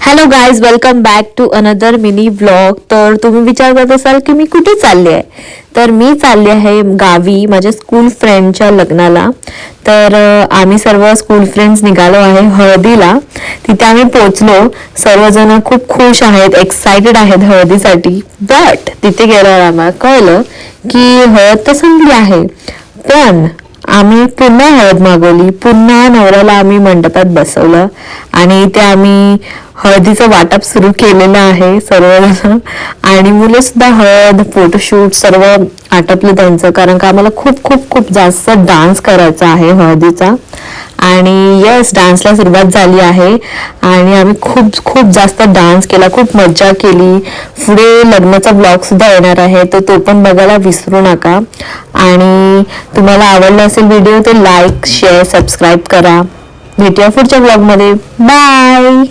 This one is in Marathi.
Hello guys, welcome back to another mini vlog. तर तुम्ही विचार करत असाल की मी कुठे चालली आहे. तर मी चालली आहे गावी माझ्या स्कूल फ्रेंडच्या लग्नाला. तर आम्ही सर्व स्कूल फ्रेंड्स निघालो आहे हळदीला. तिथे आम्ही पोचलो. सर्वजण खूप खुश आहेत, एक्साइटेड आहेत हळदीसाठी. बट तिथे गेल्यावर आम्हाला कळलं की हळद तर संपली आहे. पण आम्ही पुन्हा हळद मागवली. पुन्हा नवऱ्याला आम्ही मंडपात बसवलं आणि इथे आम्ही हळदीचं वाटप सुरू केलेलं आहे सर्वजण. आणि मुलं सुद्धा हळद फोटोशूट सर्व आटपलं त्यांचं, कारण का आम्हाला खूप खूप खूप जास्त डान्स करायचा आहे हळदीचा. आणि यस, डान्सला सुरुवात झाली आहे आणि आम्ही खूप खूप जास्त डान्स केला, खूप मज्जा केली. पुढे लग्नाचा ब्लॉग सुद्धा येणार आहे, तर तो पण बघायला विसरू नका. आणि तुम्हाला आवडला असेल व्हिडिओ तर लाईक शेअर सबस्क्राईब करा. भेटूया पुढच्या ब्लॉगमध्ये. बाय.